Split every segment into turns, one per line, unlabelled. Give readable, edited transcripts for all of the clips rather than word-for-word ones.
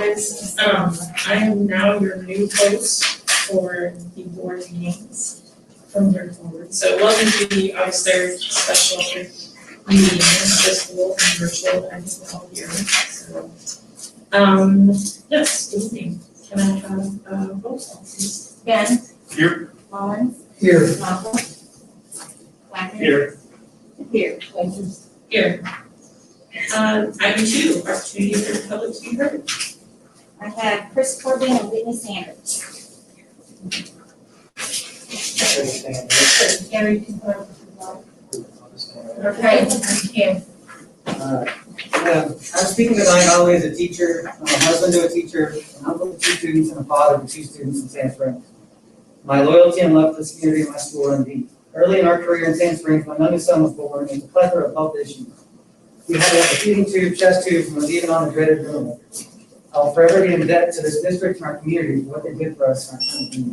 I am now your new host for the board meetings from here forward. So welcome to the Auxiliary Special meeting, physical and virtual, and all here. So, yes, good evening. Can I have a roll call, please?
Ben.
Here.
Mullins.
Here.
Malcolm. Wagner.
Here.
Here.
Here. Item 2, opportunity for the public to be heard.
I have Chris Corbin and Whitney Sanders. Gary, can you okay, thank you.
I'm speaking tonight not only as a teacher, I'm a husband to a teacher, an uncle to 2 students, and a father to 2 students in Sand Springs. My loyalty and love for this community and my school are deep. Early in our career in Sand Springs, my youngest son was born with a plethora of health issues. He had to have a feeding tube, chest tubes, and was even on the dreaded ventilator. I will forever be in debt to this district and our community for what they did for us in our time of need.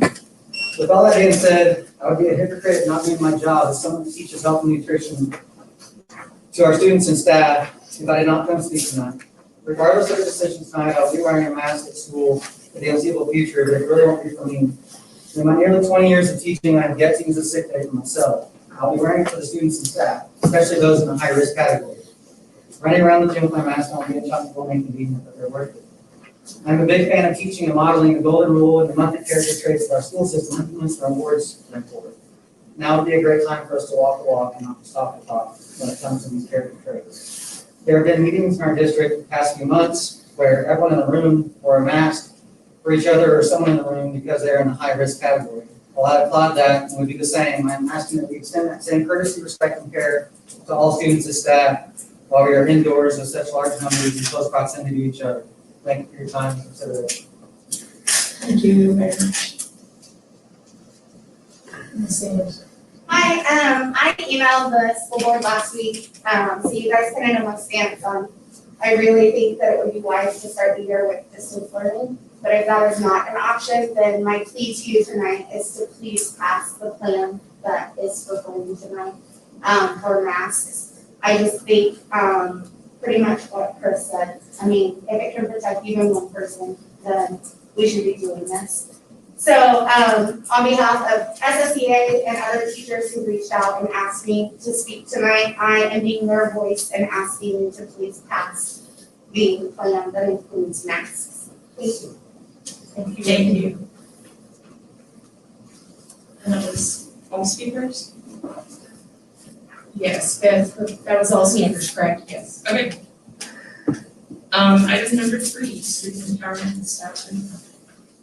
With all that being said, I would be a hypocrite not doing my job as someone who teaches health and nutrition to our students and staff if I did not come speak tonight. Regardless of the decisions tonight, I'll be wearing a mask at school for the foreseeable future, but it really won't be for me. In my nearly 20 years of teaching, I have yet to use a sick day for myself. I'll be wearing it for the students and staff, especially those in the high-risk category. Running around the gym with my mask on will be a chocolate inconvenience, but they're worth it. I'm a big fan of teaching and modeling the golden rule and the monthly character traits of our school system influence our awards going forward. Now would be a great time for us to walk the walk and not to stop the talk when it comes to these character traits. There have been meetings in our district the past few months where everyone in the room wore a mask for each other or someone in the room because they're in the high-risk category. While I applaud that and would do the same, I'm asking that we extend that same courtesy, respect, and care to all students and staff while we are indoors with such large numbers in close proximity to each other. Thank you for your time and consideration.
Thank you very much. Ms. Sanders.
Hi, I emailed the school board last week, so you guys kind of know my stance on. I really think that it would be wise to start the year with distance learning, but if that is not an option, then my plea to you tonight is to please pass the plan that is proposed tonight for masks. I just think pretty much what Chris said. I mean, if it can protect even one person, then we should be doing this. So on behalf of SSPS and other teachers who reached out and asked me to speak tonight, I am being their voice and asking you to please pass the plan that includes masks. Thank you.
Thank you. Thank you. And that was all speakers?
Yes, that was all speakers, correct? Yes.
Okay. Item number 3, student empowerment and staff.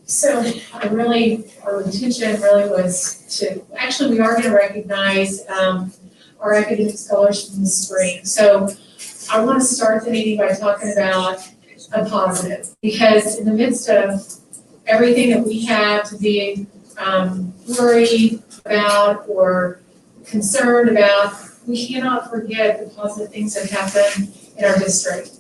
So our intention really was to, actually we are going to recognize our academic scholars from the spring. So I want to start the meeting by talking about a positive, because in the midst of everything that we have to be worried about or concerned about, we cannot forget the positive things that happen in our district.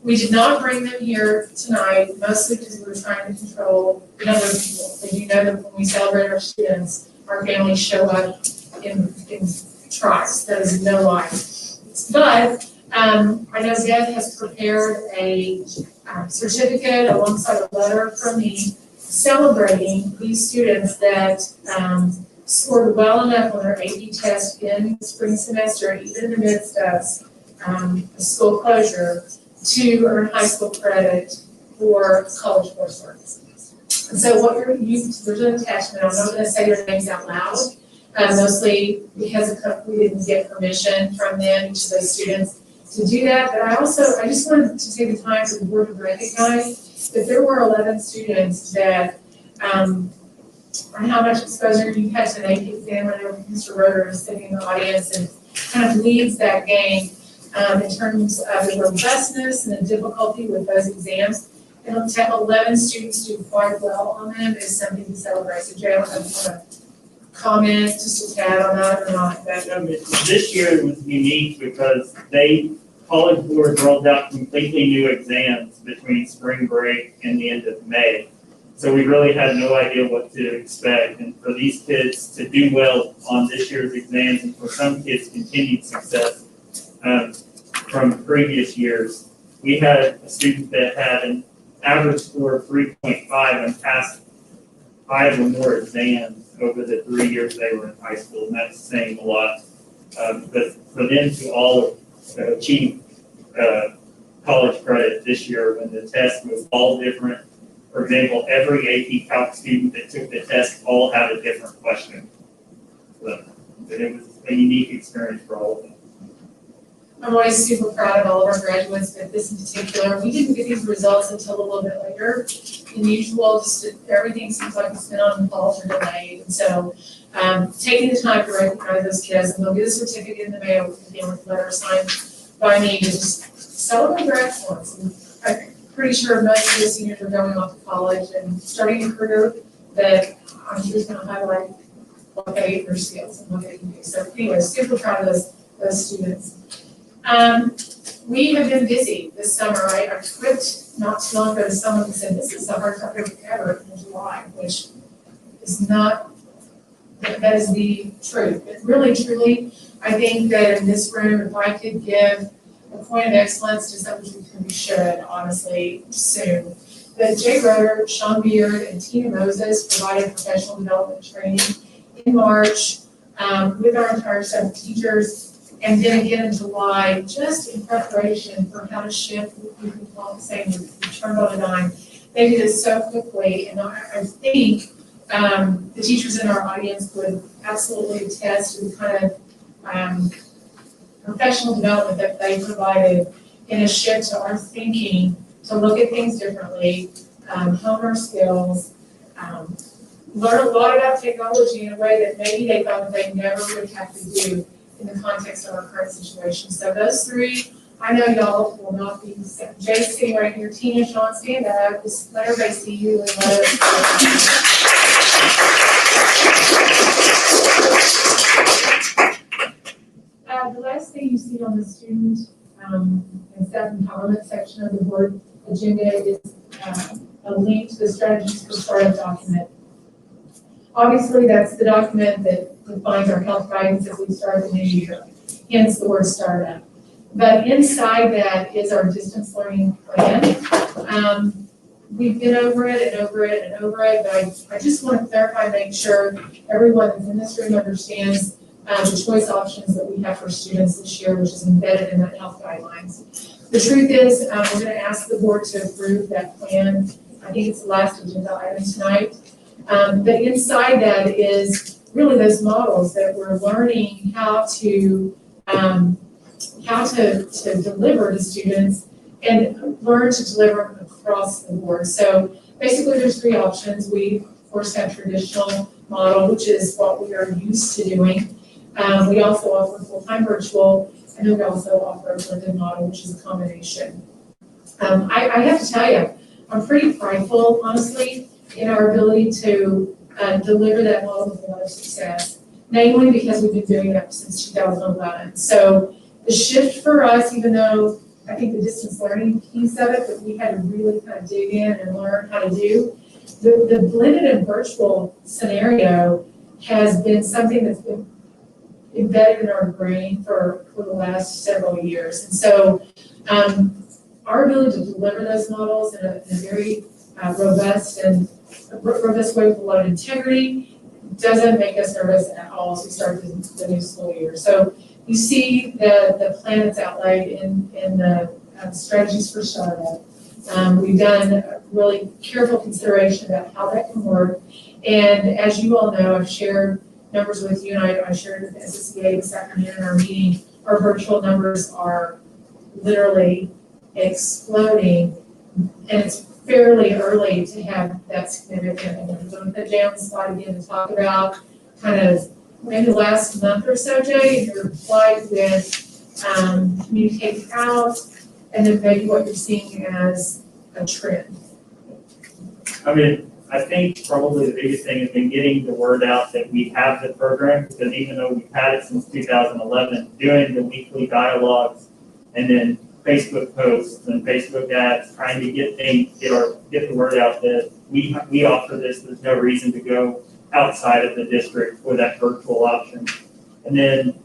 We did not bring them here tonight, mostly because we were trying to control the number of people. As you know, that when we celebrate our students, our families show up in tribes. That is no lie. But I know Deb has prepared a certificate alongside a letter from me celebrating these students that scored well enough on their AP test in the spring semester, even in the midst of the school closure, to earn high school credit for college coursework. And so there's an attachment. I'm not going to say their names out loud, mostly because we didn't get permission from them, each of those students, to do that. But I just wanted to take the time for the board to recognize that there were 11 students that, on how much exposure you had to an AP exam. I know Mr. Roeder is sitting in the audience and kind of leads that game. In terms of the robustness and the difficulty with those exams, and to have 11 students do quite well on them is something to celebrate. So Jay, I don't know if you want to comment just a tad on that or not.
This year was unique because college boards rolled out completely new exams between spring break and the end of May. So we really had no idea what to expect. And for these kids to do well on this year's exams, and for some kids continued success from previous years. We had a student that had average score of 3.5 and passed 5 or more exams over the 3 years they were in high school, and that's saying a lot. But for them to all achieve college credit this year when the test was all different. For example, every AP Calc student that took the test all had a different question. So it was a unique experience for all of them.
I'm always super proud of all of our graduates, but this in particular, we didn't get these results until a little bit later than usual. Just everything seems like it's been on pause or delayed. And so taking the time to recognize those kids, and they'll get a certificate in the mail, again, with a letter signed by me to just celebrate their excellence. And I'm pretty sure most of the seniors are going off to college and starting a career that I'm sure is going to highlight what they their skills and what they can do. So anyway, super proud of those students. We have been busy this summer. I quit not too long ago to someone who said this is the hardest I've ever in July, which is not, that is the truth. But really, truly, I think that in this room, if I could give a point of excellence to something we should, honestly, soon. But Jay Roeder, Sean Beard, and Tina Moses provided professional development training in March with our entire staff of teachers. And then again in July, just in preparation for how to shift, we can call it saying we turned on a dime. They did it so quickly, and I think the teachers in our audience would absolutely attest to the kind of professional development that they provided in a shift to our thinking to look at things differently, hone our skills, learn a lot about technology in a way that maybe they thought they never would have to do in the context of our current situation. So those three, I know y'all will not be, Jay's sitting right here, Tina, Sean, stand up, just let everybody see you and let us. The last thing you see on the student and staff empowerment section of the board agenda is a link to the strategies for startup document. Obviously, that's the document that defines our health guidance as we start the new year, hence the word startup. But inside that is our distance learning plan. We've been over it and over it and over it, but I just want to clarify and make sure everyone that's in this room understands the choice options that we have for students this year, which is embedded in that health guidelines. The truth is, we're going to ask the board to approve that plan. I think it's the last agenda item tonight. But inside that is really those models that we're learning how to deliver to students and learn to deliver across the board. So basically there's three options. We of course have traditional model, which is what we are used to doing. We also offer full-time virtual, and then we also offer a blended model, which is a combination. I have to tell you, I'm pretty prideful, honestly, in our ability to deliver that model with a lot of success, namely because we've been doing that since 2011. So the shift for us, even though I think the distance learning piece of it that we had to really kind of dig in and learn how to do, the blended and virtual scenario has been something that's been embedded in our brain for the last several years. And so our ability to deliver those models in a very robust way with a lot of integrity doesn't make us nervous at all as we start the new school year. So you see the plan that's outlined in the strategies for startup. We've done a really careful consideration about how that can work. And as you all know, I've shared numbers with you, and I shared with the SSPA this afternoon in our meeting. Our virtual numbers are literally exploding, and it's fairly early to have that significant. And I'm going to put Jay on the spot again to talk about kind of maybe the last month or so, Jay, your plight with communicating out, and then maybe what you're seeing as a trend.
I mean, I think probably the biggest thing has been getting the word out that we have the program, because even though we've had it since 2011, doing the weekly dialogues and then Facebook posts and Facebook ads, trying to get the word out that we offer this. There's no reason to go outside of the district for that virtual option. And then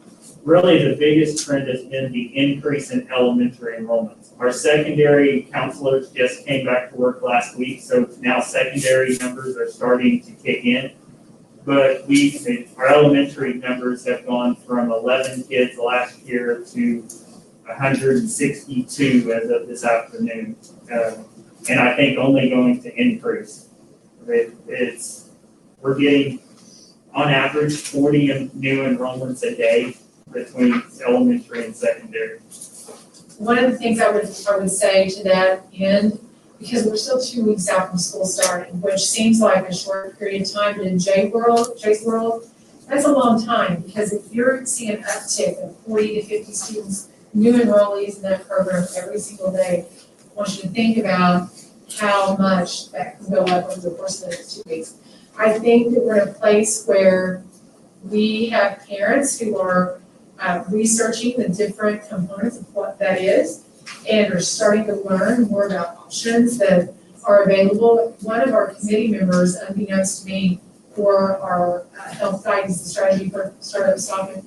really the biggest trend has been the increase in elementary enrollments. Our secondary counselors just came back to work last week, so now secondary numbers are starting to kick in. But our elementary numbers have gone from 11 kids last year to 162 as of this afternoon. And I think only going to increase. We're getting, on average, 40 new enrollments a day between elementary and secondary.
One of the things I would say to that end, because we're still 2 weeks out from school starting, which seems like a short period of time, but in Jay's world, that's a long time, because if you're seeing an uptick of 40 to 50 students, new enrollees in that program every single day, I want you to think about how much that can go up over the course of the next 2 weeks. I think that we're in a place where we have parents who are researching the different components of what that is, and are starting to learn more about options that are available. One of our committee members, unbeknownst to me, for our health guidance and strategy for startup Stockton,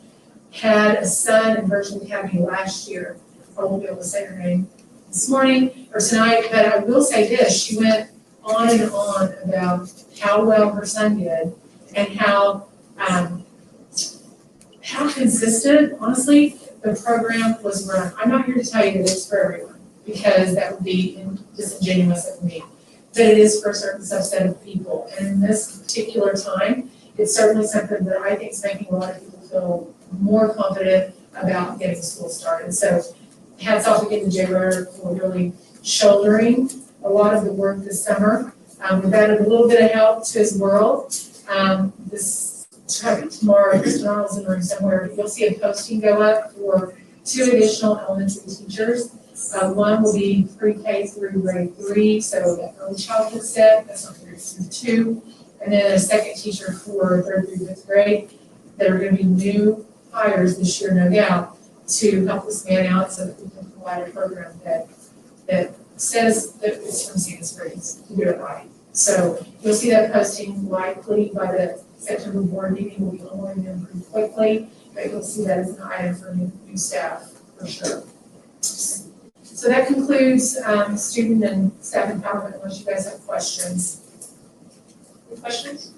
had a son in Virtual Academy last year. I won't be able to say her name this morning or tonight, but I will say this, she went on and on about how well her son did and how consistent, honestly, the program was run. I'm not here to tell you that it's for everyone, because that would be disingenuous of me, but it is for a certain subset of people. And in this particular time, it's certainly something that I think is making a lot of people feel more confident about getting school started. So hats off again to Jay for really shouldering a lot of the work this summer. We've added a little bit of help to his world. Tomorrow, Mr. Arnold's in the room somewhere, you'll see a posting go up for 2 additional elementary teachers. One will be pre-K through grade 3, so that early childhood set, that's not grade 2. And then a second teacher for 3rd through 5th grade. There are going to be new hires this year, no doubt, to help this man out so that we can provide a program that says that it's from Santa Springs to do it right. So you'll see that posting likely by the September board meeting. Will be onboarding them pretty quickly, but you'll see that as an item for new staff for sure. So that concludes student and staff empowerment, unless you guys have questions. Any questions?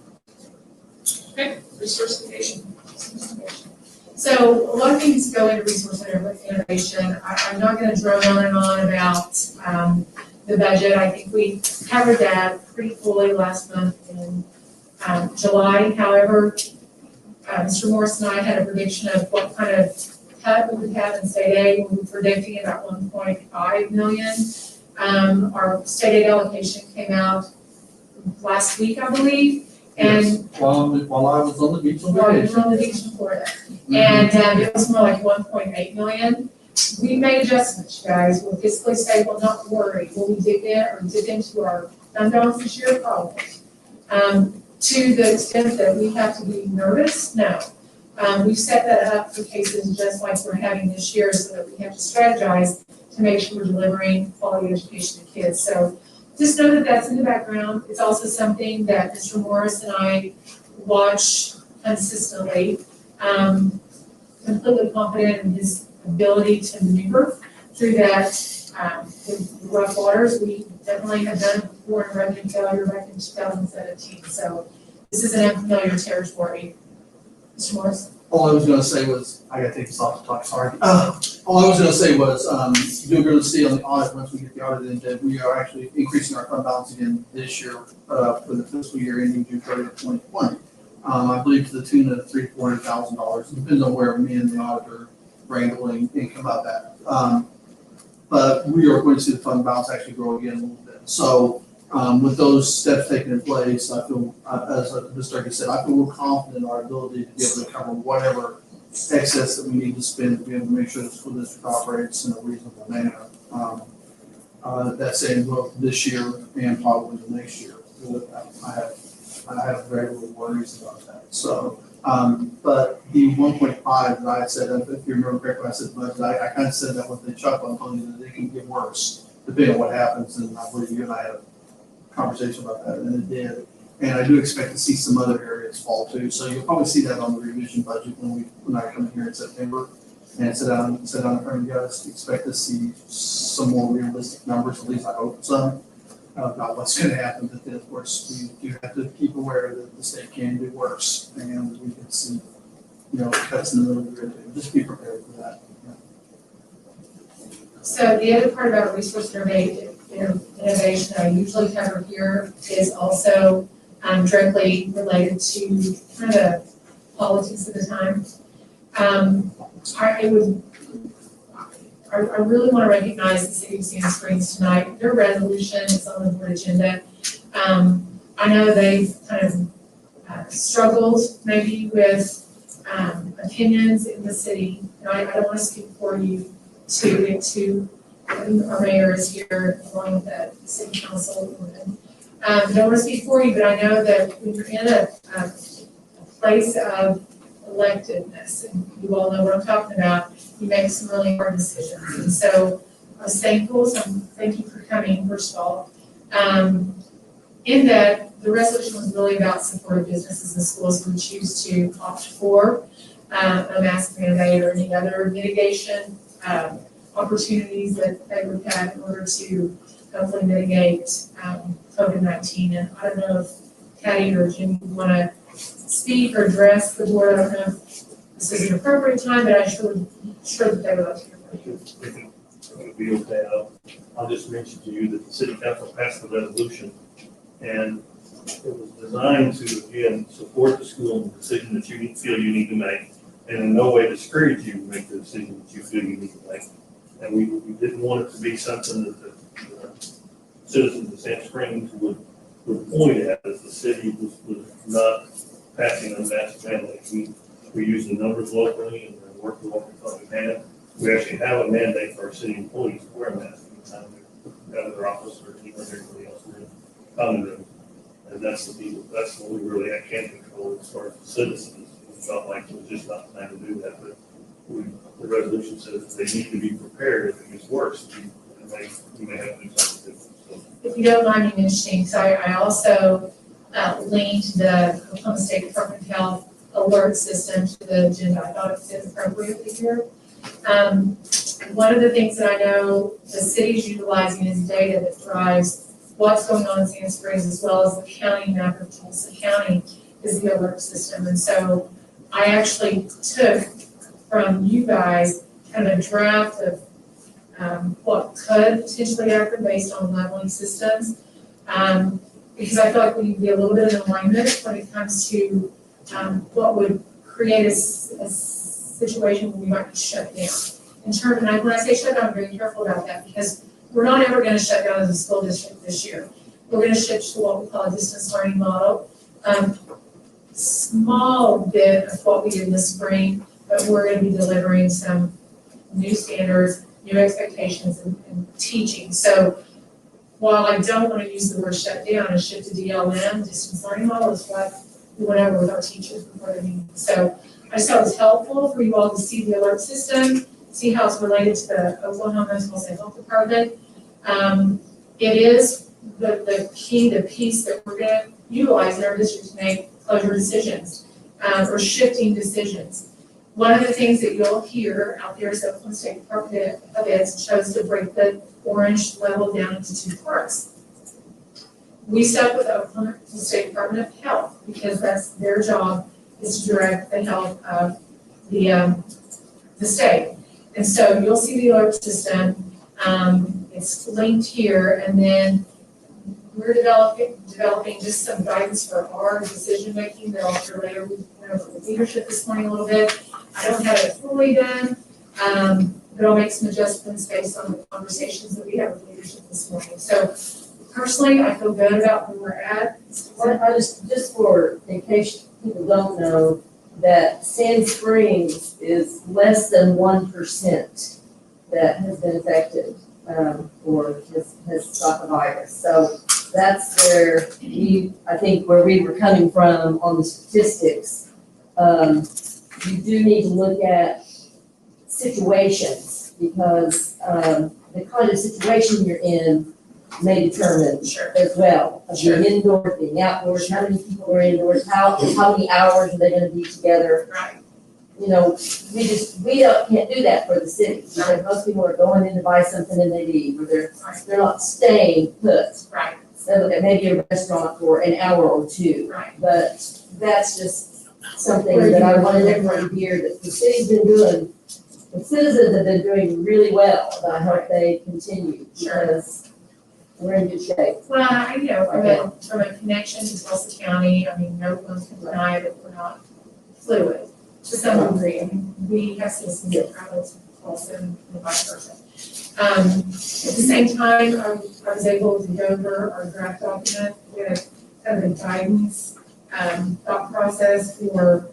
Okay, resource innovation. So a lot of things go into resource innovation. I'm not going to drone on and on about the budget. I think we covered that pretty fully last month in July. However, Mr. Morris and I had a prediction of what kind of cut we would have in state aid. We were predicting about 1.5 million. Our state aid allocation came out last week, I believe. And
yes, while I was on the beach on
while we
vacation.
were on the beach in Florida. And it was more like 1.8 million. We made adjustments, you guys. We're fiscally stable, not worried. Will we dip into our fund balance this year? Probably. To the extent that we have to be nervous, no. We've set that up for cases just like we're having this year, so that we have to strategize to make sure we're delivering quality education to kids. So just know that that's in the background. It's also something that Mr. Morris and I watch consistently. Completely confident in his ability to maneuver through that the rough waters. We definitely have done it before in revenue failure back in 2017. So this is an unfamiliar territory. Mr. Morris?
All I was gonna say was, I gotta take this off to talk, sorry. All I was gonna say was, you're gonna see on the audit, once we get the audit in, that we are actually increasing our fund balance again this year, for the fiscal year ending June 30th, 2020. I believe to the tune of $300,000. It depends on where me and the auditor wrangling income about that. But we are going to see the fund balance actually grow again a little bit. So, with those steps taken in place, I feel, as Mr. Turkey said, I feel real confident in our ability to be able to cover whatever excess that we need to spend to be able to make sure the school district operates in a reasonable manner. That same both this year and probably the next year. I have very little worries about that. So, but the 1.5 that I had said, if you remember correctly, I said, but I kind of said that with the chuckle, I'm telling you that it can get worse depending on what happens. And I believe you and I had a conversation about that, and it did. And I do expect to see some other areas fall too. So you'll probably see that on the revision budget when I come here in September and sit down in front of you guys. Expect to see some more realistic numbers, at least I hope so, about what's going to happen. But then, of course, we do have to keep aware that the state can do worse, and we can see, cuts in the middle of the year too. Just be prepared for that.
So the other part about resource innovation that I usually cover here is also directly related to kind of politics at the time. I really want to recognize the city of Sandy Springs tonight. Their resolution is on the board agenda. I know they've kind of struggled maybe with opinions in the city. I don't want to speak for you our mayor is here along with the city council. I don't want to speak for you, but I know that when you're in a place of electedness, and you all know what I'm talking about, you make some really hard decisions. And so I was thankful, so thank you for coming, first of all. In that, the resolution was really about supporting businesses and schools who choose to opt for a mask mandate or any other mitigation opportunities that they would have in order to hopefully mitigate COVID-19. And I don't know if Patty or Jim want to speak or address the board. I don't know if this is an appropriate time, but I'm sure that they would like to hear from you.
It would be okay. I'll just mention to you that the city council passed the resolution, and it was designed to, again, support the school in the decision that you feel you need to make, and in no way discourage you to make the decision that you feel you need to make. And we didn't want it to be something that the citizens of Sand Springs would point at as the city was not passing a mask mandate. We use the numbers locally and work with what we thought we had. We actually have a mandate for our city employees to wear a mask anytime they're out of their office or anybody else in the common room. And that's what we really can't control as far as the citizens. We felt like it was just not time to do that, but the resolution says they need to be prepared if it gets worse. You may have to do something different. So.
If you don't mind me mentioning, so I also linked the Oklahoma State Department of Health alert system to the agenda. I thought it fit appropriately here. One of the things that I know the city's utilizing is data that drives what's going on in Sand Springs as well as the county map of Tulsa County is the alert system. And so I actually took from you guys kind of a draft of what could potentially happen based on leveling systems. Because I feel like we need to be a little bit in alignment when it comes to what would create a situation where we might be shut down. And when I say shut down, I'm very careful about that because we're not ever going to shut down as a school district this year. We're going to shift to what we call a distance learning model. Small bit of what we did in the spring, but we're going to be delivering some new standards, new expectations, and teaching. So while I don't want to use the word shut down and shift to DLM, distance learning model is what we went over with our teachers before the meeting. So I just thought it was helpful for you all to see the alert system, see how it's related to the Oklahoma Health Department. It is the key, the piece that we're going to utilize in our district to make closure decisions or shifting decisions. One of the things that you'll hear out there is the Oklahoma State Department of Ed chose to break the orange level down into two parts. We stuck with the Oklahoma State Department of Health because that's their job is to direct the health of the state. And so you'll see the alert system. It's linked here, and then we're developing just some guidance for our decision making that I'll share later. We went over with leadership this morning a little bit. I don't have it fully done, but I'll make some adjustments based on the conversations that we had with leadership this morning. So personally, I feel good about where we're at.
I just for, in case people don't know, that Sand Springs is less than 1% that has been affected or has got the virus. So that's where I think where we were coming from on the statistics. You do need to look at situations because the kind of situation you're in may determine
Sure.
as well. Of
Sure.
being indoors, being outdoors, how many people are indoors, how many hours are they gonna be together?
Right.
You know, can't do that for the city. Because most people are going in to buy something and they leave, or they're not staying put.
Right.
So it may be a restaurant for an hour or two.
Right.
But that's just something that I wanted everyone to hear, that the city's been doing, the citizens have been doing really well, and I hope they continue,
Sure.
because we're in good shape.
Well, from a connection to Tulsa County, I mean, no one can deny that we're not fluid to some degree. I mean, we have citizens that travel to Tulsa and vice versa. At the same time, I was able to go over our draft document with kind of a guidance, thought process for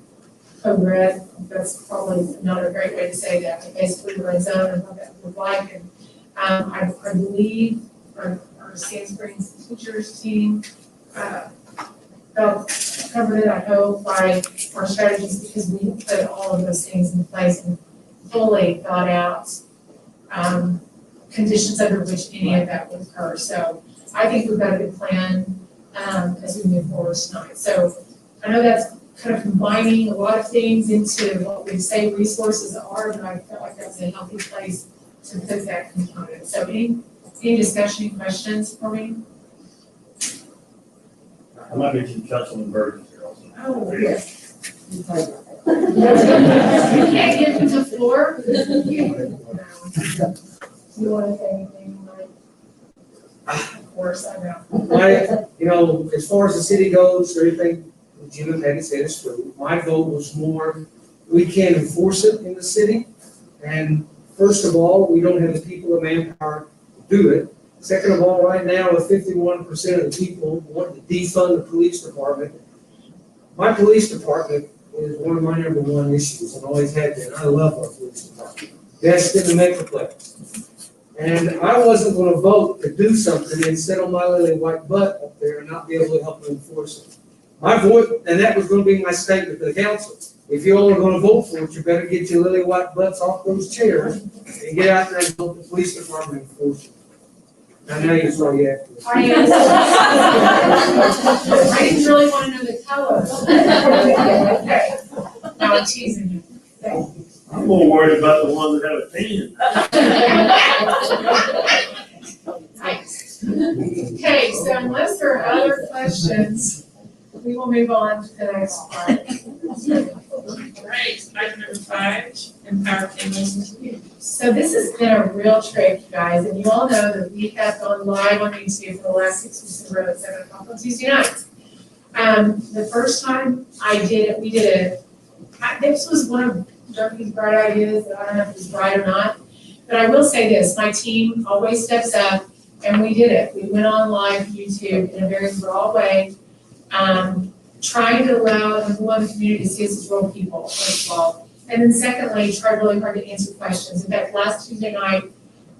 code red. That's probably not a great way to say that, but basically red zone and what that would look like. And I believe our Sand Springs teachers team covered it, I hope, by our strategies, because we put all of those things in place and fully thought out conditions under which any of that would occur. So I think we've got a good plan as we move forward tonight. So I know that's kind of combining a lot of things into what we say resources are, but I felt like that's a healthy place to put that component. So any discussion, any questions for me?
I might mention Councilman Burgess here also.
Oh,
Yes.
you can't give him the floor? No. You want to say anything, Mike? Of course, I know.
As far as the city goes, everything that Jim and Patty said is true. My vote was more, we can't enforce it in the city. And first of all, we don't have the people of manpower to do it. Second of all, right now, with 51% of the people want to defund the police department. My police department is one of my number one issues and always had been. I love our police department. Best in the Metroplex. And I wasn't gonna vote to do something and sit on my lily white butt up there and not be able to help them enforce it. My vote, and that was gonna be my statement to the council. If you all are gonna vote for it, you better get your lily white butts off those chairs and get out there and help the police department enforce it. I know you saw yet.
I didn't really want to know the color. Okay. No, I'm teasing you. Okay.
I'm more worried about the ones that have a tan.
Nice. Okay, so unless there are other questions, we will move on to the next part.
Right, item number 5, empower families and communities.
So this has been a real trick, you guys, and you all know that we have gone live on YouTube for the last 6 weeks in a row at 7 o'clock on Tuesday nights. The first time I did it, this was one of Darby's bright ideas, I don't know if it was right or not, but I will say this, my team always steps up, and we did it. We went on live YouTube in a very raw way, trying to allow the one community to see us as real people, first of all. And then secondly, tried really hard to answer questions. In fact, last Tuesday night,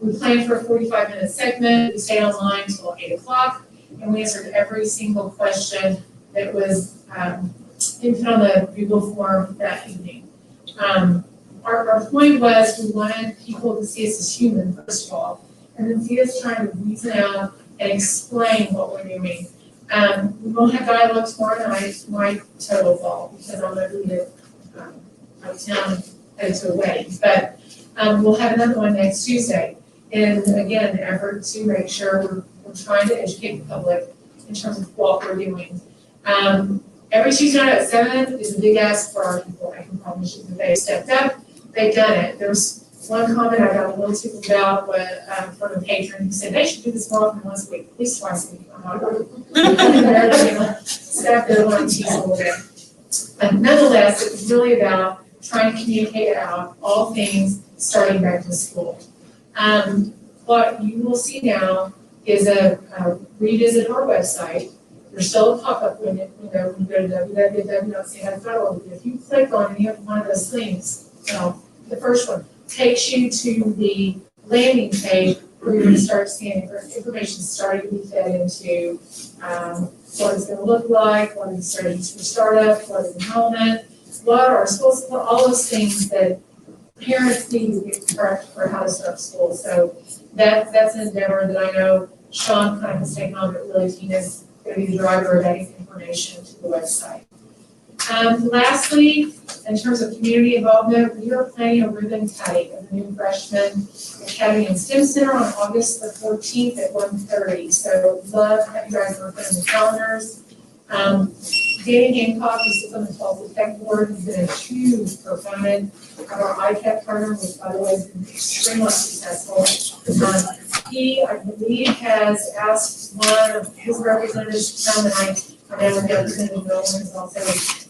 we planned for a 45-minute segment. We stayed online until 8 o'clock, and we answered every single question that was input on the Google form that evening. Our point was we wanted people to see us as human, first of all, and then see us trying to reason out and explain what we're doing. We won't have dialogue tomorrow night, it's my total fault, because I'm going to be out of town, headed to a wedding. But we'll have another one next Tuesday. And again, an effort to make sure we're trying to educate the public in terms of what we're doing. Every Tuesday night at 7 is a big ask for our people. I can promise you that they stepped up, they've done it. There's one comment I got a little tickled about from a patron who said they should do this more often once a week, at least twice a week. I'm not going to staff their little tease a little bit. But nonetheless, it was really about trying to communicate out all things starting back to school. What you will see now is a revisit of our website. There's still a pop-up window when you go to www.stanfederal. If you click on any of one of those links, the first one takes you to the landing page where you're going to start seeing information starting to be fed into what it's going to look like, what is strategies for startup, what is enrollment, what are schools, all those things that parents need to get correct for how to start school. So that's an endeavor that I know Sean kind of staying on, but really Tina is going to be the driver of adding information to the website. Lastly, in terms of community involvement, we are planning a ribbon cutting of the new freshman academy and STEM Center on August the 14th at 1:30. So love to have you guys work on the calendars. Danny Hancock, who sits on the 12th Tech Board, has been a huge proponent of our ICAP program, which by the way has been extremely successful. He, I believe, has asked one of his representatives to come, and I know Representative Nolan has also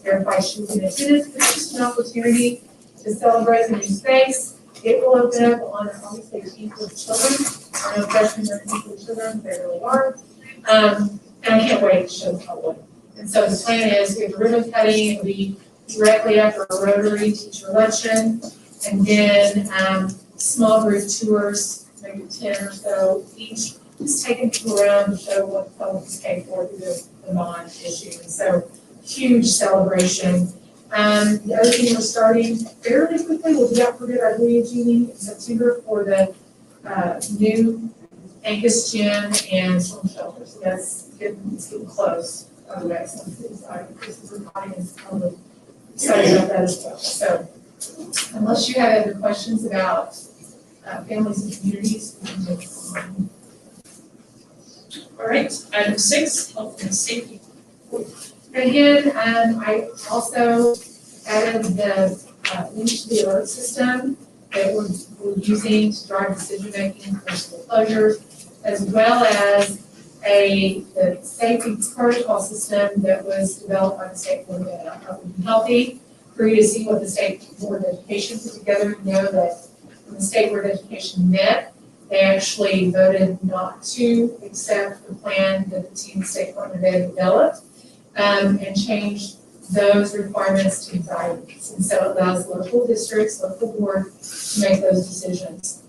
verified she was in attendance. It's just an opportunity to celebrate the new space. It will open up on August 18th with children. I know freshmen are people with children, they really are. And I can't wait to show the public. And so the plan is we have a ribbon cutting, it'll be directly after a Rotary teacher luncheon, and then small group tours, maybe 10 or so each, just taking people around to show what the public is paid for through the bond issue. And so huge celebration. The other thing we're starting fairly quickly, we'll be out for good, I believe, Jeannie, in September for the new Angus Gym and swim shelter. So it's getting close. By the way, so Chris is recording and probably excited about that as well. So unless you have other questions about families and communities, we can take it on.
All right, item 6, health and safety.
And again, I also added the link to the alert system that we're using to drive decision making for school closures, as well as the safety protocol system that was developed by the State Board of Health and Healthy, for you to see what the State Board of Education put together. You know that when the State Board of Education met, they actually voted not to accept the plan that the team State Department of Ed developed, and changed those requirements to guidance. And so it allows local districts, local boards to make those decisions.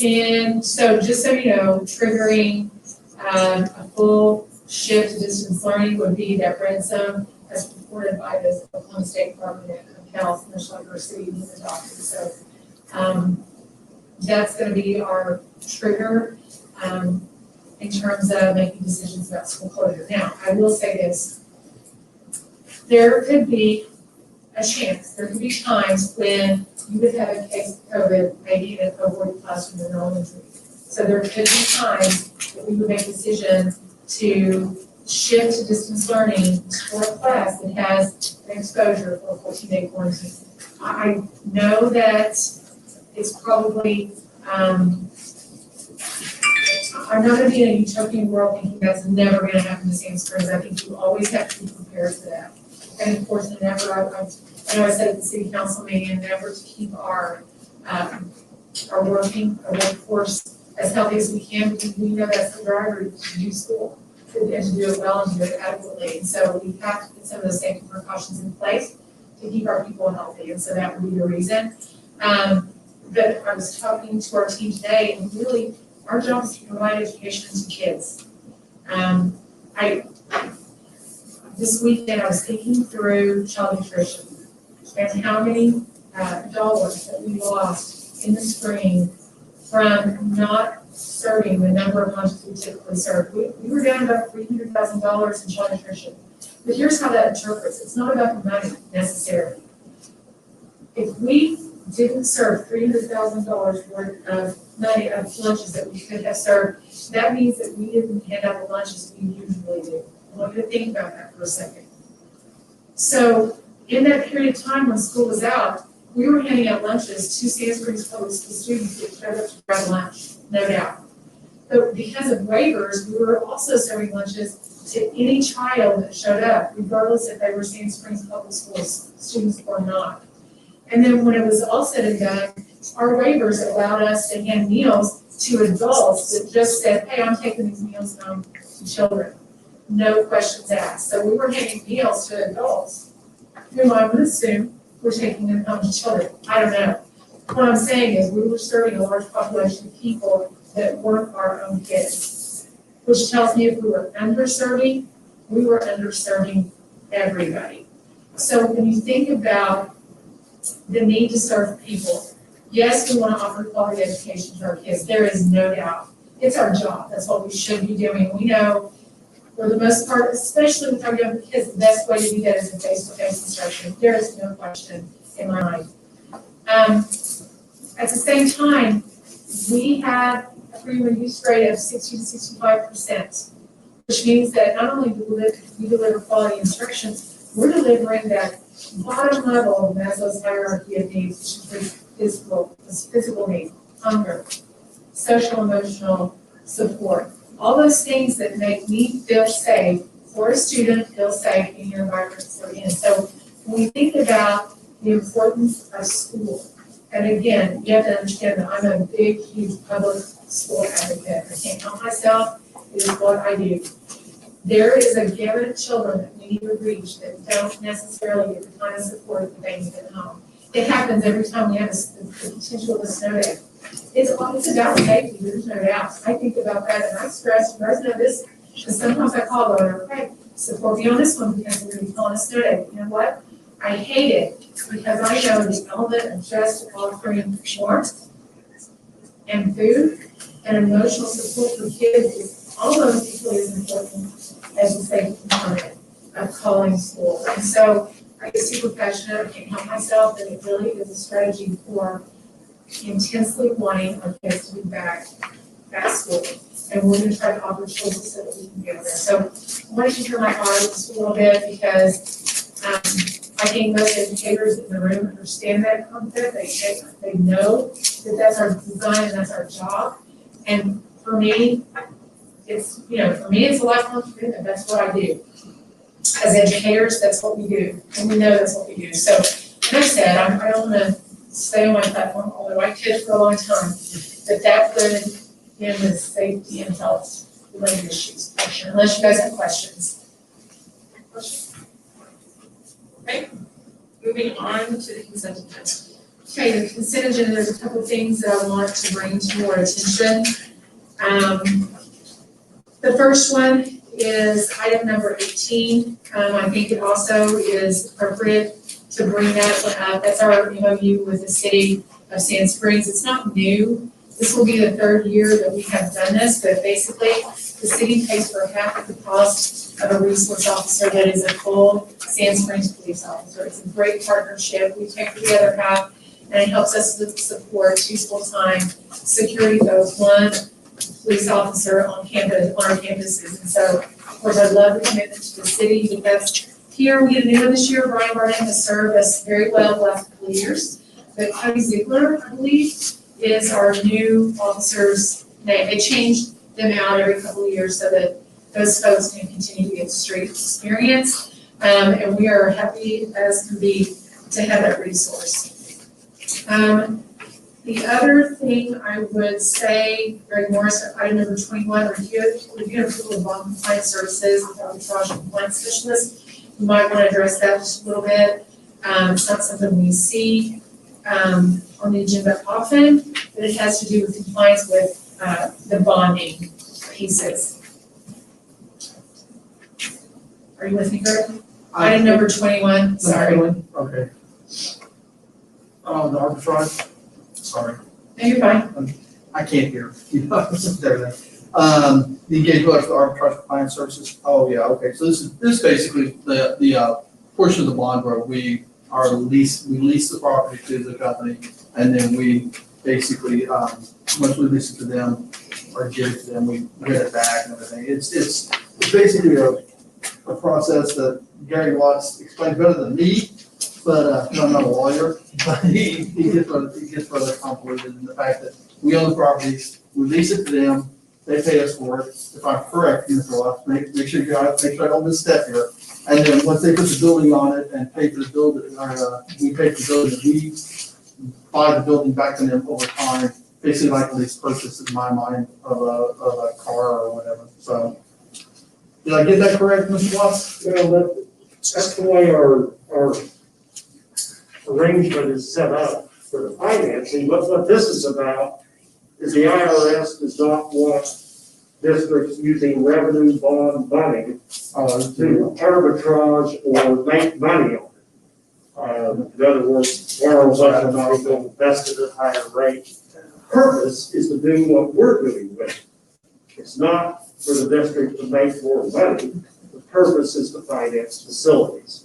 And so just so you know, triggering a full shift to distance learning would be that red zone as reported by the Oklahoma State Department of Health, National University, and the doctors. So that's going to be our trigger in terms of making decisions about school closure. Now, I will say this. There could be a chance, there could be times when you would have a case of COVID, maybe in a cohort classroom in elementary. So there could be times that we would make a decision to shift to distance learning for a class that has an exposure for a 14-day quarantine. I know that it's probably, I'm not going to be in a utopian world thinking that's never going to happen to Sand Springs. I think you always have to be prepared for that. And of course, I know I said at the city council meeting, never to keep our workforce as healthy as we can, because we know that's the driver to do school and to do it well and do it adequately. And so we have to put some of those safety precautions in place to keep our people healthy. And so that would be the reason. But I was talking to our team today, and really, our job is to provide education to kids. This weekend, I was thinking through child nutrition and how many dollars that we lost in the spring from not serving the number of lunches we typically serve. We were down about $300,000 in child nutrition. But here's how that interprets. It's not about the money necessarily. If we didn't serve $300,000 worth of money of lunches that we could have served, that means that we didn't hand out the lunches we usually do. I want you to think about that for a second. So in that period of time when school was out, we were handing out lunches to Sand Springs Public School students that showed up to grab lunch, no doubt. But because of waivers, we were also serving lunches to any child that showed up, regardless if they were Sand Springs Public Schools students or not. And then when it was all said and done, our waivers allowed us to hand meals to adults that just said, hey, I'm taking these meals home to children. No questions asked. So we were handing meals to adults whom I would assume were taking them home to children. I don't know. What I'm saying is we were serving a large population of people that weren't our own kids, which tells me if we were underserving, we were underserving everybody. So when you think about the need to serve people, Yes, we want to offer quality education to our kids, there is no doubt. It's our job, that's what we should be doing. We know, for the most part, especially with our younger kids, the best way to do that is in face-to-face instruction. There is no question in my mind. At the same time, we have a pre-reduced rate of 60 to 65%, which means that not only do we deliver quality instruction, we're delivering that bottom level of Maslow's hierarchy of needs, which is physical needs, hunger, social emotional support, all those things that make me feel safe, for a student, feel safe in your environment they're in. So when we think about the importance of school, and again, you have to understand that I'm a big, huge public school advocate. I can't help myself, it is what I do. There is a gamut of children that we need to reach that don't necessarily get the kind of support that they need at home. It happens every time we have the potential of a snow day. It's about safety, there's no doubt. I think about that and I stress, you guys know this, because sometimes I call over, okay, support me on this one because we're going to be calling a snow day. You know what? I hate it because I know the element of just offering warmth and food and emotional support for kids is almost equally as important as the safety component of calling school. And so I get super passionate, I can't help myself, and it really is a strategy for intensely wanting our kids to be back at school. And we're going to try to offer choices so that we can get there. So I wanted to hear my heart just a little bit because I think most educators in the room understand that concept. They know that that's our design and that's our job. And for me, it's a lifelong commitment. That's what I do. As educators, that's what we do. And we know that's what we do. So, like I said, I don't want to stay on my platform, although I could for a long time, but that could end with safety and health related issues, unless you guys have questions.
Okay, moving on to the consent agenda.
Okay, the consent agenda, there's a couple of things that I want to bring to your attention. The first one is item number 18. I think it also is appropriate to bring that one up. That's our MOU with the city of Sand Springs. It's not new. This will be the third year that we have done this, but basically the city pays for half of the cost of a resource officer that is a full Sand Springs police officer. It's a great partnership. We take the other half and it helps us to support 2 full-time security folks, 1 police officer on campus, on our campuses. And so, of course, I love the commitment to the city because here we get a new one this year. Brian Barnett has served us very well the last couple of years. But Cody Ziegler, I believe, is our new officer's name. They change them out every couple of years so that those folks can continue to get street experience. And we are happy as can be to have that resource. The other thing I would say, Greg Morris, item number 21, review approval of bond compliance services with arbitrage compliance specialist. You might want to address that just a little bit. It's not something we see on the agenda often, but it has to do with compliance with the bonding pieces. Are you with me, Greg? Item number 21, sorry.
Okay. The arbitrage, sorry,
No, you're fine.
I can't hear, everything. The engagement for the arbitrage compliance services, oh yeah, okay, so this is basically the portion of the bond where we lease the property to the company, and then we basically, once we lease it to them, or give it to them, we get it back and everything. It's basically a process that Gary Watts explained better than me, but I'm not a lawyer, but he gets rather convoluted in the fact that we own the properties, we lease it to them, they pay us for it. If I'm correct, Mr. Watts, make sure I don't misstep here. And then once they put the building on it and pay for the building, we pay for the building, we buy the building back from them over time, basically like a lease purchase in my mind of a car or whatever. So, did I get that correct, Mr. Watts?
Well, that's the way our arrangement is set up for the financing. What this is about is the IRS does not want districts using revenue bond money to arbitrage or make money on it. In other words, borrows automatically invested at a higher rate. Purpose is to do what we're doing with it. It's not for the district to make more money. The purpose is to finance facilities.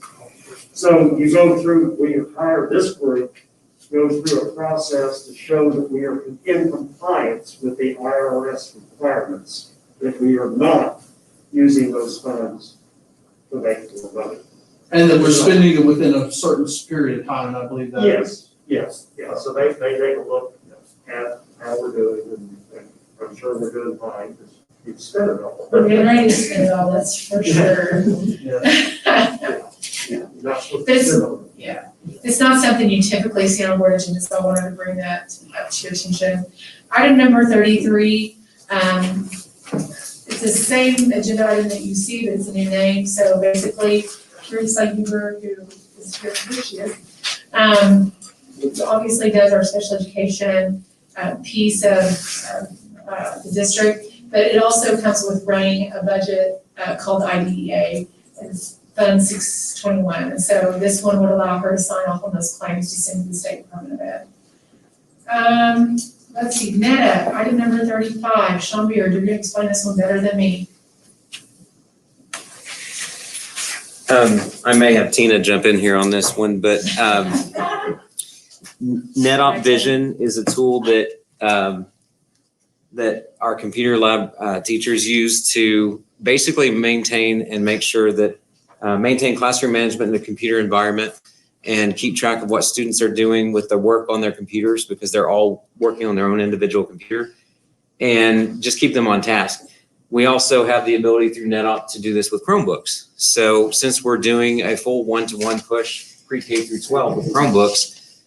So you go through, we hire this group, go through a process to show that we are in compliance with the IRS requirements, that we are not using those funds to make more money.
And that we're spending it within a certain period of time, I believe that.
Yes, so they take a look at how we're doing, and I'm sure we're doing fine, because we've spent it all.
We're getting ready to spend it all, that's for sure.
You're not supposed to spend it.
Yeah, it's not something you typically see on board agenda, so I wanted to bring that up to your attention. Item number 33, it's the same agenda item that you see, but it's a new name, so basically, Teresa Huber, who is here, she is, obviously does our special education piece of the district, but it also comes with running a budget called IDEA, and it's Fund 621, and so this one would allow her to sign off on those claims to send to the State Department of Ed. Let's see, NETA, item number 35, Sean Beard, you're gonna explain this one better than me.
I may have Tina jump in here on this one, but NetOp Vision is a tool that that our computer lab teachers use to basically maintain and make sure that maintain classroom management in the computer environment and keep track of what students are doing with their work on their computers, because they're all working on their own individual computer, and just keep them on task. We also have the ability through NetOp to do this with Chromebooks. So since we're doing a full one-to-one push pre-K through 12 with Chromebooks,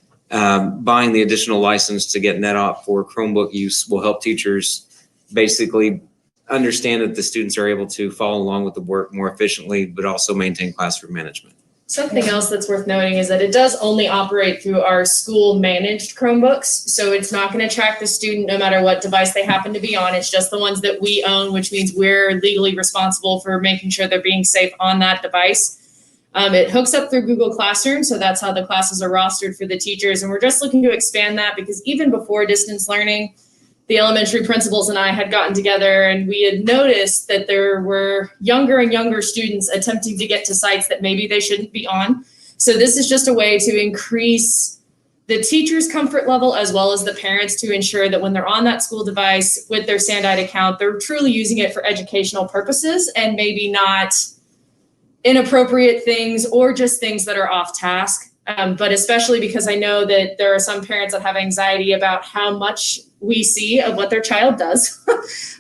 buying the additional license to get NetOp for Chromebook use will help teachers basically understand that the students are able to follow along with the work more efficiently, but also maintain classroom management.
Something else that's worth noting is that it does only operate through our school managed Chromebooks. So it's not going to track the student no matter what device they happen to be on. It's just the ones that we own, which means we're legally responsible for making sure they're being safe on that device. It hooks up through Google Classroom, so that's how the classes are rostered for the teachers. And we're just looking to expand that, because even before distance learning, the elementary principals and I had gotten together, and we had noticed that there were younger and younger students attempting to get to sites that maybe they shouldn't be on. So this is just a way to increase the teacher's comfort level as well as the parents, to ensure that when they're on that school device with their Sandite account, they're truly using it for educational purposes and maybe not inappropriate things or just things that are off task. But especially because I know that there are some parents that have anxiety about how much we see of what their child does.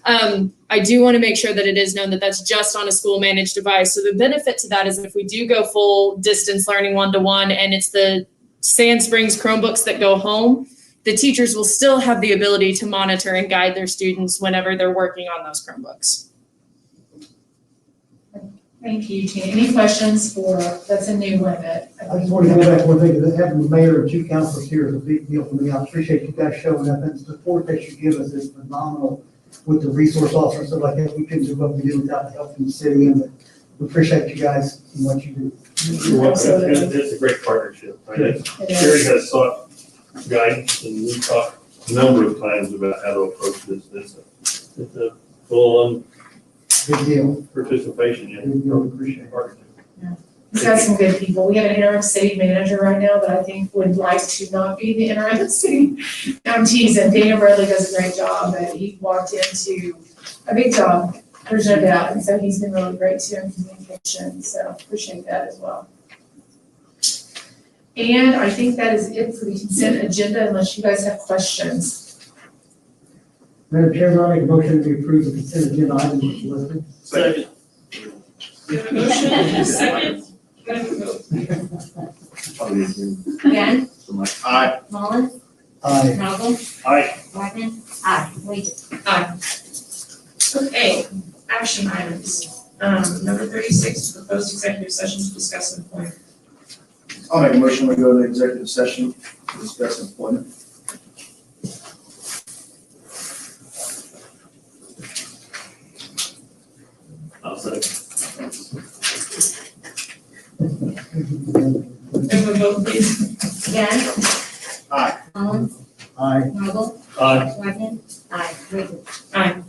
I do want to make sure that it is known that that's just on a school managed device. So the benefit to that is if we do go full distance learning one-to-one and it's the Sand Springs Chromebooks that go home, the teachers will still have the ability to monitor and guide their students whenever they're working on those Chromebooks.
Thank you, Tina. Any questions for, that's a new one that.
I just want to go back to one thing, that having the mayor and two councilors here is a big deal for me. I appreciate you guys showing up, and the support that you give us is phenomenal with the resource officer and stuff like that. We couldn't do what we do without the help from the city, and we appreciate you guys and what you do.
You're welcome. It's a great partnership. Sherry has sought guidance, and we talked a number of times about how to approach this. It's a full
Big deal.
participation in
Big deal. Appreciate it.
partnership.
We've got some good people. We have an interim city manager right now that I think would like to not be the interim city. I'm teasing. Dana Bradley does a great job, but he walked into a big job, there's no doubt. And so he's been really great too in communication. So appreciate that as well. And I think that is it for the consent agenda, unless you guys have questions.
Madam Chairman, I make a motion to approve the consent agenda items listed.
Second.
We have a motion and a second. Go ahead and vote.
Again,
Aye.
Mullins,
Aye.
Knobel,
Aye.
Wagner, aye, Legion.
Aye. Okay, action items. Number 36, proposed executive session to discuss employment.
I'll make a motion to go to executive session to discuss employment.
I'll second.
We have a have a vote, please?
Yes.
Aye.
Mullins,
Aye.
Marble,
Aye.
Wagner, aye, Richard.
Aye.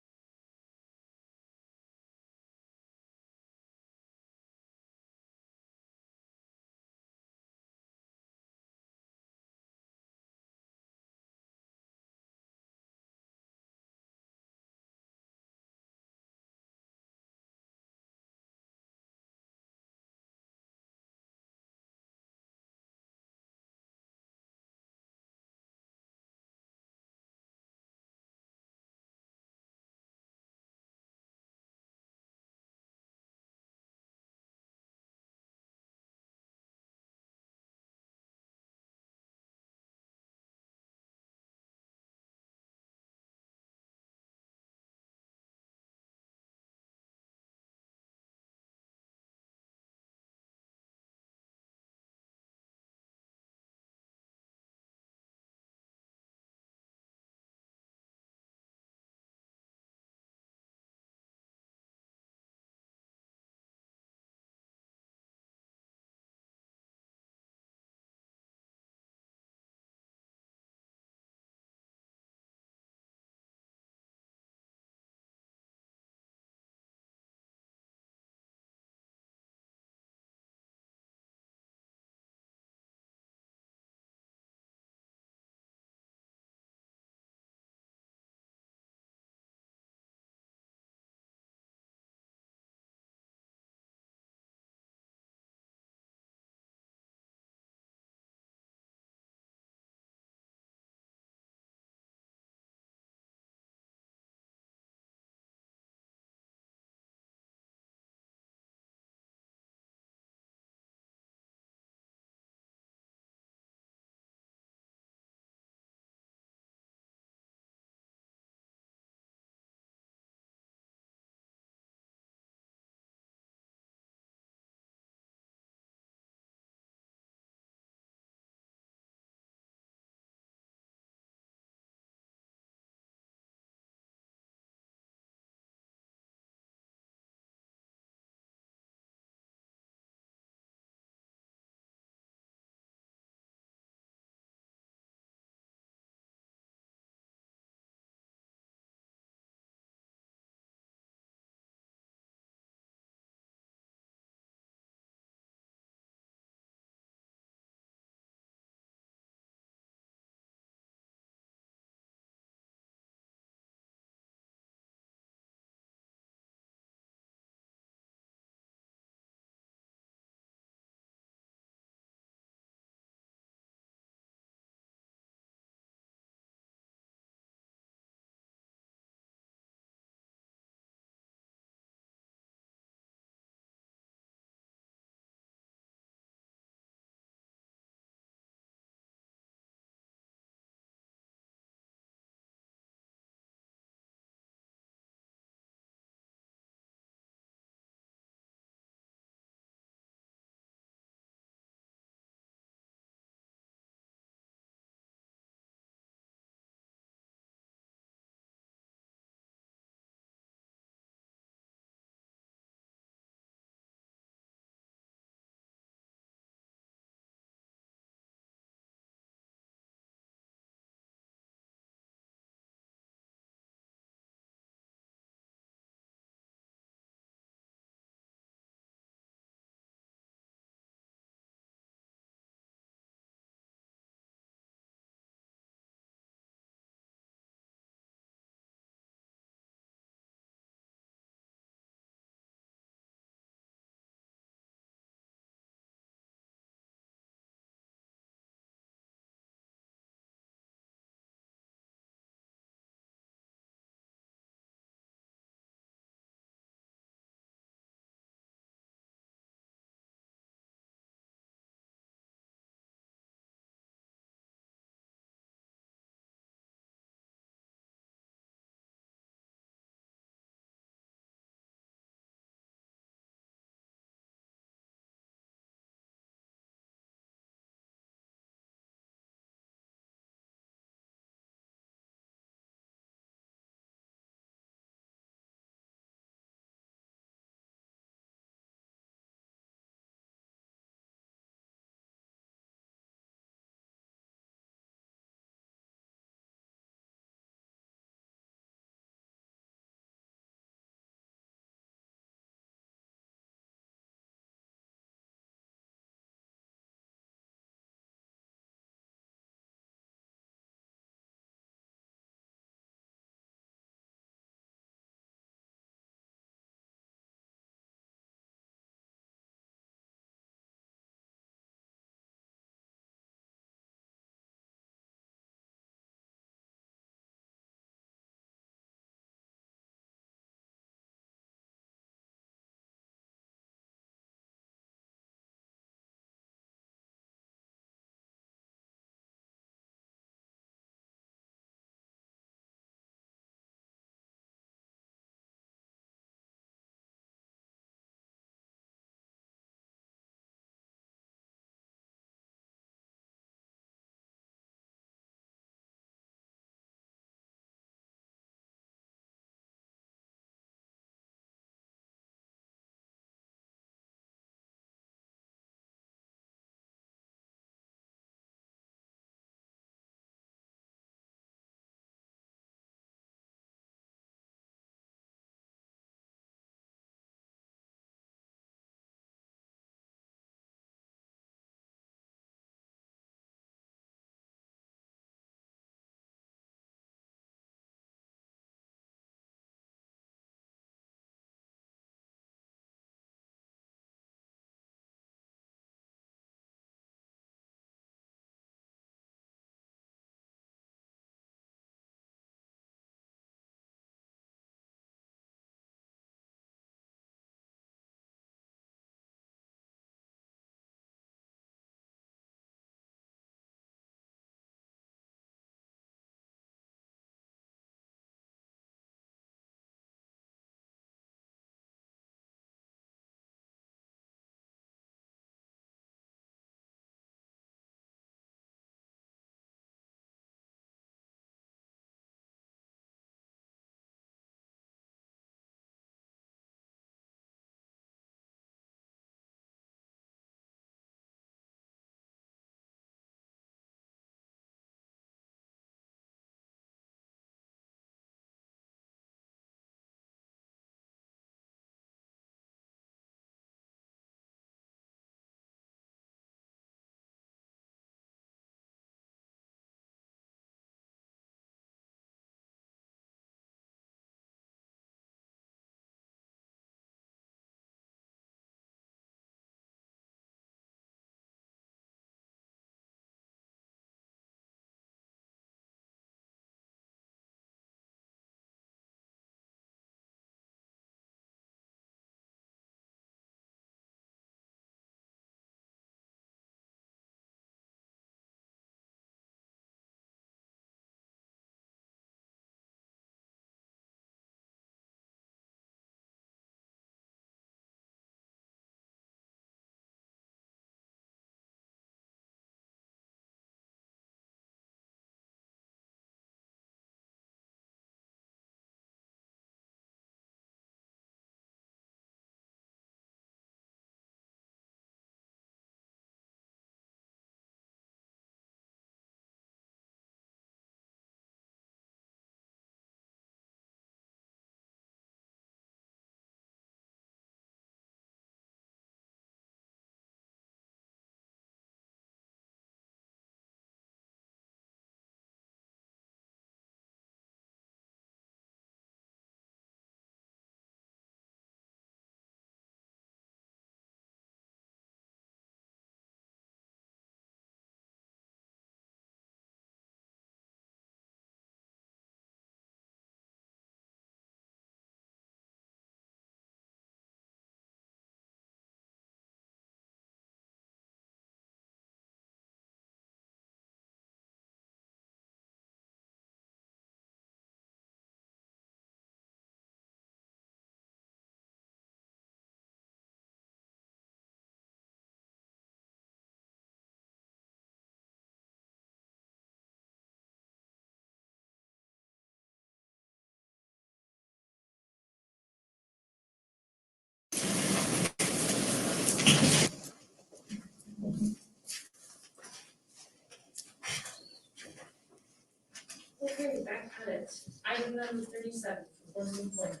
back at it. Item number 37, proposed employment.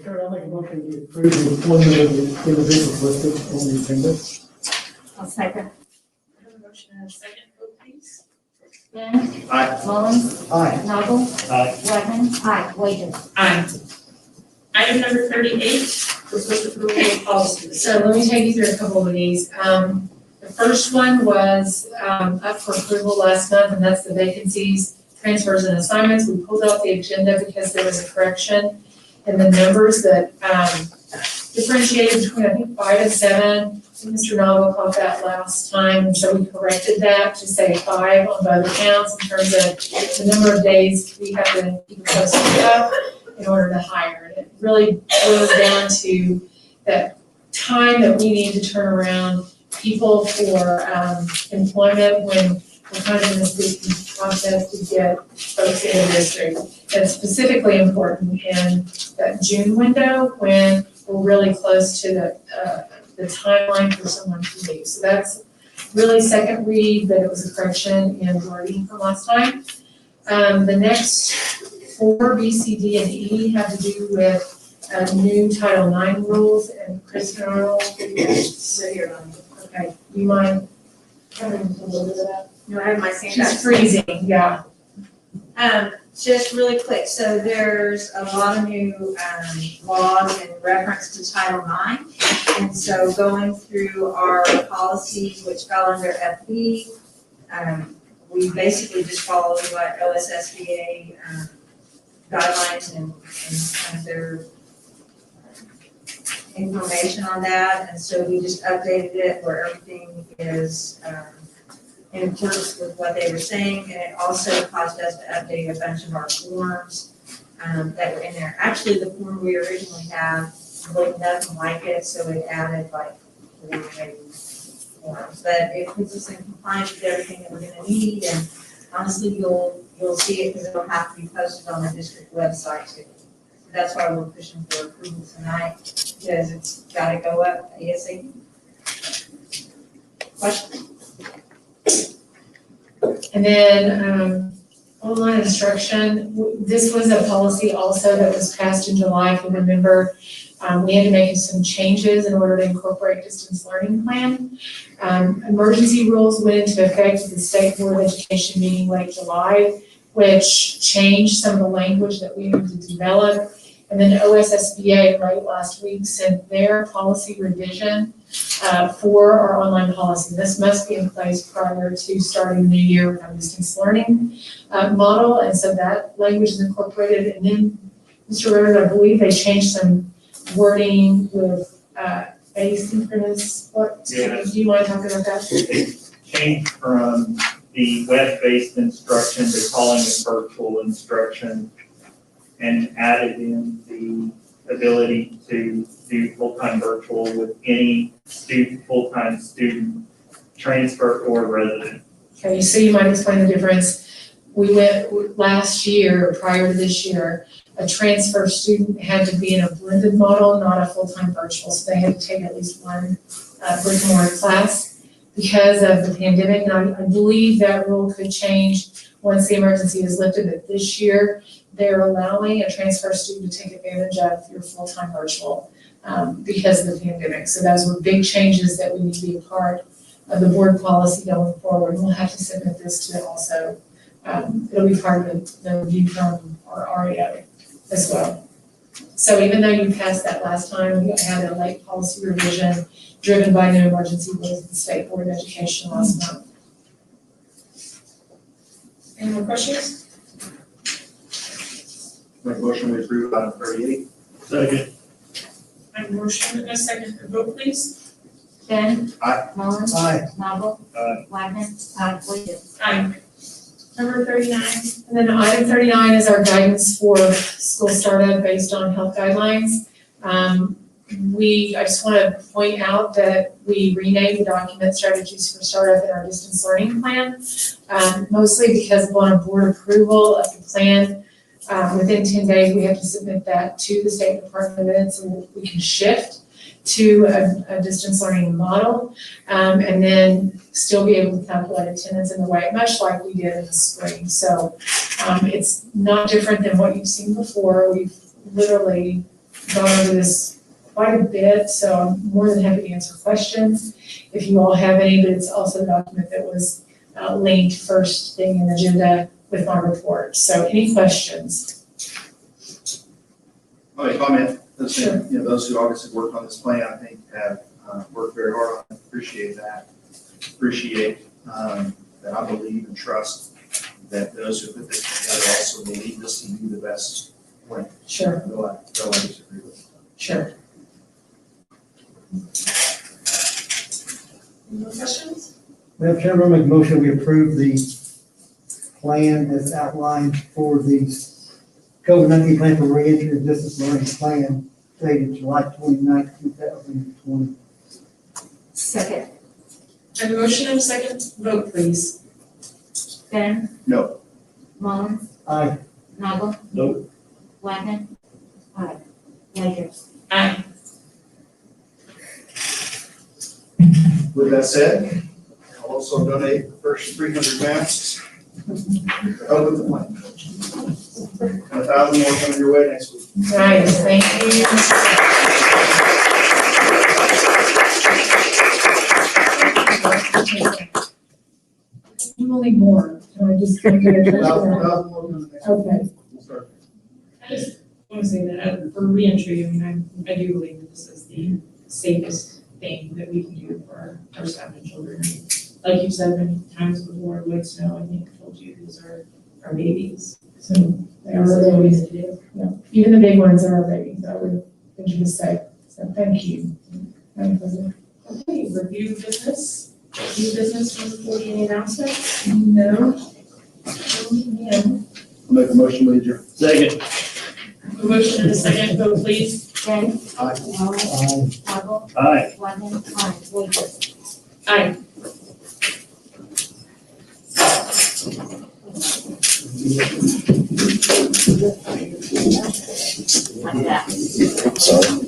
Karen, I'll make a motion to approve the employment of the individuals listed on the agenda.
I'll second.
I have a motion and a second, vote please.
Ben.
Aye.
Mullins.
Aye.
Knobel.
Aye.
Blackman. Aye. Wager.
Aye. Item number 38, proposed approval of policies.
So let me take you through a couple of these. The first one was up for approval last month, and that's the vacancies, transfers, and assignments. We pulled out the agenda because there was a correction in the numbers that differentiated between, I think, 5 and 7. Mr. Novel caught that last time, and so we corrected that to say 5 on both accounts in terms of the number of days we have to keep posted up in order to hire. And it really boils down to that time that we need to turn around people for employment when we're kind of in this big process to get folks in the district. That's specifically important in that June window when we're really close to the timeline for someone to leave. So that's really second read, but it was a correction in wording from last time. The next 4, B, C, D, and E have to do with new Title IX rules, and Chris and Earl, so you're on. Okay, you mind coming into a little bit of that?
No, I have my same.
She's freezing, yeah.
Just really quick, so there's a lot of new, laws in reference to Title IX. And so going through our policies, which fell under FB, we basically just followed what OSSBA, guidelines and kind of their information on that. And so we just updated it where everything is, in accordance with what they were saying, and it also caused us to update a bunch of our forms that were in there. Actually, the form we originally had looked nothing like it, so it added like 4 maybe forms. But it puts us in compliance with everything that we're gonna need, and honestly, you'll see it because it'll have to be posted on the district website too. That's why we're pushing for approval tonight, because it's gotta go up ASAP. Question?
And then online instruction, this was a policy also that was passed in July, if you remember. We had to make some changes in order to incorporate distance learning plan. Emergency rules went into effect at the State Board of Education meeting late July, which changed some of the language that we needed to develop. And then OSSBA right last week sent their policy revision for our online policy. This must be in place prior to starting the new year with our distance learning model, and so that language is incorporated. And then, Mr. Rivers, I believe they changed some wording with asynchronous. What?
Yeah.
Do you mind talking about that?
It changed from the web-based instruction to calling it virtual instruction, and added in the ability to do full-time virtual with any student, full-time student, transfer or resident.
Okay, so you might explain the difference. We went last year, prior to this year, a transfer student had to be in a blended model, not a full-time virtual, so they had to take at least one brick and mortar class. Because of the pandemic, and I believe that rule could change once the emergency is lifted, but this year, they're allowing a transfer student to take advantage of your full-time virtual because of the pandemic. So those were big changes that we need to be a part of the board policy going forward. We'll have to submit this to also, it'll be part of the review from our REO as well. So even though you passed that last time, we had a late policy revision driven by new emergency rules at the State Board of Education last month.
Any more questions?
Make a motion to approve item 38.
Second.
I have a motion and a second, vote please.
Ben.
Aye.
Mullins.
Aye.
Knobel.
Aye.
Blackman. Aye. Wager.
Aye. Number 39.
And then item 39 is our guidance for school startup based on health guidelines. I just want to point out that we renamed the document strategies for startup in our distance learning plan, mostly because upon board approval of the plan, within 10 days, we have to submit that to the State Department of Ed so we can shift. to a distance learning model, and then still be able to calculate attendance in the way, much like we did in the spring. So it's not different than what you've seen before. We've literally gone over this quite a bit, so I'm more than happy to answer questions if you all have any, but it's also a document that was linked first thing in the agenda with my report. So any questions?
I'll make a comment. Those,
Sure.
those who obviously worked on this plan, I think, have worked very hard on it. Appreciate that. Appreciate that I believe and trust that those who put this together also believe this to be the best plan.
Sure,
Though I disagree with it.
sure.
Any more questions?
Madam Chairman, I make a motion, we approve the plan as outlined for the COVID-19 plan for reentry and distance learning plan dated July 29th, 2020.
Second.
I have a motion and a second, vote please.
Ben,
No.
Mullins,
Aye.
Nagel,
No.
Wagner. Aye. Wagers.
Aye.
With that said, I'll also donate the first 300 masks to help with the plan. And 1,000 more coming your way next week.
Nice, thank you. You only more, can I just get it?
1,000 more coming next week.
Okay.
We'll start.
I just want to say that for reentry, I mean, I do believe that this is the safest thing that we can do for our staff and children. Like you've said many times before, Lloyd Snow, I think, told you, these are our babies. So they are really what we need to do. Yeah. Even the big ones are our babies, I would venture to say. So thank you. Madam President. Okay, review business. New business before the announcement? No.
I'll make a motion with you.
Second.
A motion and a second, vote please.
Ben,
Aye.
Mullins, Nagel,
Aye.
Wagner. Aye. Wagers.
Aye.
Like that.